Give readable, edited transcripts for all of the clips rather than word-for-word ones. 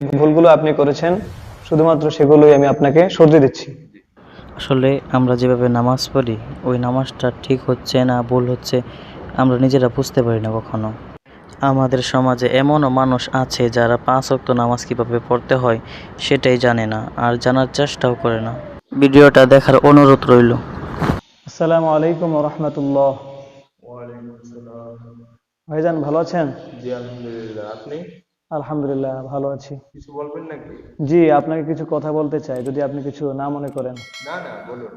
ভুলগুলো আপনি করেছেন, শুধুমাত্র সেগুলোই আমি আপনাকে শুধরে দিচ্ছি। আসলে আমরা যেভাবে নামাজ পড়ি ওই নামাজটা ঠিক হচ্ছে না ভুল হচ্ছে আমরা নিজেরা বুঝতে পারি না কখনো। আমাদের সমাজে এমনও মানুষ আছে যারা 5 ওয়াক্ত নামাজ কিভাবে পড়তে হয় সেটাই জানে না আর জানার চেষ্টাও করে না। ভিডিওটা দেখার অনুরোধ রইল। আসসালামু আলাইকুম ওয়া রাহমাতুল্লাহ। ওয়ালাইকুম আসসালাম। ভাইজান ভালো আছেন? জি আলহামদুলিল্লাহ। আপনি আলহামদুলিল্লাহ ভালো আছি। কিছু বলবেন নাকি? জি, আপনাকে কিছু কথা বলতে চাই, যদি আপনি কিছু না মনে করেন। না না, বলুন।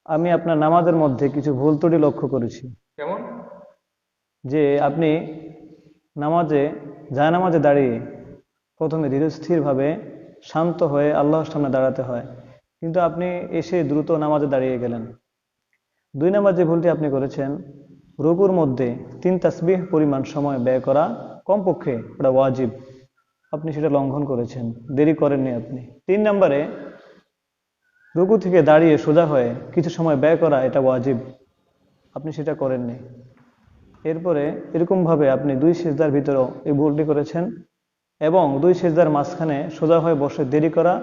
আমি আপনার নামাজের মধ্যে কিছু ভুল ত্রুটি লক্ষ্য করেছি। কেমন? যে আপনি নামাজে জায়নামাজে দাঁড়িয়ে প্রথমে ধীরস্থিরভাবে শান্ত হয়ে আল্লাহর সামনে দাঁড়াতে হয়, কিন্তু আপনি এসে দ্রুত নামাজে দাঁড়িয়ে গেলেন। 2 নাম্বার যে ভুলটি আপনি করেছেন, রুকুর মধ্যে 3 তাসবিহ পরিমাণ সময় ব্যয় করা কমপক্ষে ওটা ওয়াজিব, আপনি সেটা লঙ্ঘন করেছেন, দেরি করেননি আপনি। 3 নম্বরে রুকু থেকে দাঁড়িয়ে সোজা হয়ে কিছু সময় ব্যয় করা এটা ওয়াজিব, আপনি সেটা করেননি। এরপরে এরকমভাবে আপনি 2 সিজদার ভিতরেও এই ভুলটি করেছেন, এবং 2 সিজদার মাঝখানে সোজা হয়ে বসে দেরি করা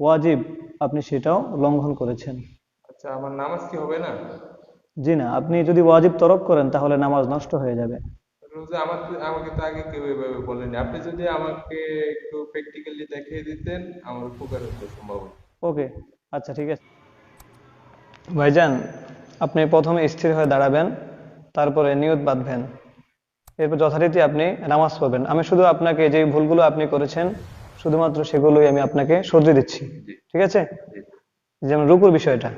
ওয়াজিব, আপনি সেটাও লঙ্ঘন করেছেন। আচ্ছা, আমার নামাজ কি হবে না? জি না, আপনি যদি ওয়াজিব তরক করেন তাহলে নামাজ নষ্ট হয়ে যাবে। রোজা আমাকে তো আগে কেউ এভাবে বলেনি। আপনি যদি আমাকে একটু প্র্যাকটিক্যালি দেখিয়ে দিতেন আমার উপকার হতো সম্ভবত। ওকে, আচ্ছা ঠিক আছে। ভাইজান, আপনি প্রথমে স্থির হয়ে দাঁড়াবেন, তারপরে নিয়ত বাঁধবেন, এরপর যথারীতি আপনি নামাজ পড়বেন। আমি শুধু আপনাকে যে ভুলগুলো আপনি করেছেন শুধুমাত্র সেগুলোই আমি আপনাকে শুধরে দিচ্ছি, জি ঠিক আছে? জি। যেমন রুকুর বিষয়টা,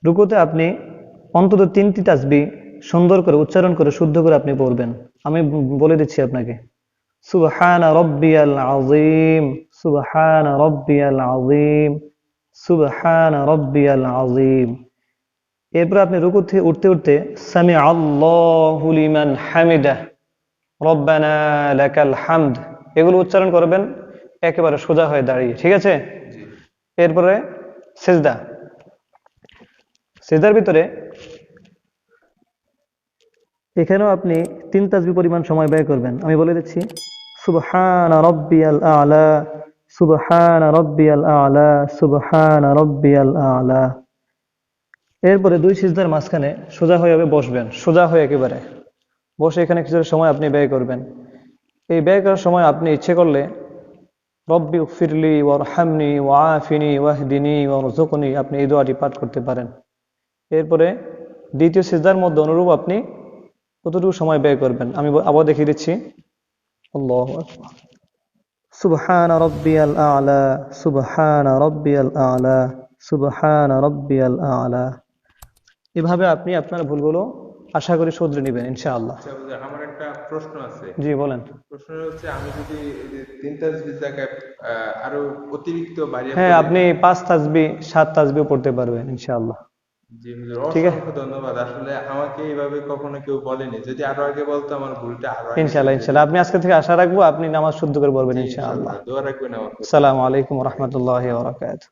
রুকুতে আপনি অন্তত 3টি তাসবিহ সুন্দর করে উচ্চারণ করে শুদ্ধ করে আপনি পড়বেন। আমি বলে দিচ্ছি আপনাকে, সুবহানা রাব্বিয়াল আযীম, সুবহানা রাব্বিয়াল আযীম, সুবহানা রাব্বিয়াল আযীম। এরপর আপনি রুকু থেকে উঠতে উঠতে সামি আল্লাহু লিমান হামিদা, রব্বানা লাকাল হামদ, এগুলো উচ্চারণ করবেন একেবারে সোজা হয়ে দাঁড়িয়ে, ঠিক আছে? জি এরপরে সিজদা, সিজদার ভিতরে এখানেও আপনি 3 তাসবিহ পরিমাণ সময় ব্যয় করবেন। আমি বলে দিচ্ছি, সুবহানা রাব্বিয়াল আ'লা, সুবহানা রাব্বিয়াল আ'লা, সুবহানা রাব্বিয়াল আ'লা। এরপরে 2 সিজদার মাঝখানে সোজা হয়ে বসবেন, সোজা হয়ে একেবারে বসে এখানে কিছু সময় আপনি ব্যয় করবেন। এই ব্যয় করার সময় আপনি ইচ্ছে করলে রব্বি উগফিরলি ওয়ারহামনি ওয়াআফিনি ওয়াহদিনি ওয়ারযুকনি, আপনি এই দোয়াটি পাঠ করতে পারেন। এরপরে দ্বিতীয় সিজদার মধ্যে অনুরূপ আপনি কতটুকু সময় ব্যয় করবেন আমি আবার দেখিয়ে দিচ্ছি। আল্লাহু আকবার, সুবহানা রাব্বিয়াল আ'লা, সুবহানা রাব্বিয়াল আ'লা, সুবহানা রাব্বিয়াল আ'লা। এভাবে আপনি আপনার ভুলগুলো আশা করি শুধরে নেবেন ইনশাআল্লাহ। আচ্ছা হুজুর, আমার একটা প্রশ্ন আছে। জি বলেন। প্রশ্ন হচ্ছে, আমি যদি এই যে 3 তাসবিহ জায়গায় আরো অতিরিক্ত বাড়িয়ে হ্যাঁ, পড়ি। আপনি 5 তাসবিহ 7 তাসবিহ পড়তে পারবেন ইনশাআল্লাহ। জি হুজুর, ঠিক আছে, অসংখ্য ধন্যবাদ। আসলে আমাকে এইভাবে কখনো কেউ বলেনি। যদি আরো আগে বলতো আমার ভুলটা আরো আগে ইনশাআল্লাহ শুধরে ইনশাআল্লাহ, যেত। আপনি আজকে থেকে আশা রাখবো আপনি নামাজ শুদ্ধ করে পড়বেন জি ইনশাআল্লাহ। ইনশাআল্লাহ, দোয়া রাখবেন আমার প্রতি। আসসালামু আলাইকুম ওয়া রাহমাতুল্লাহি ওয়া বারাকাতুহু।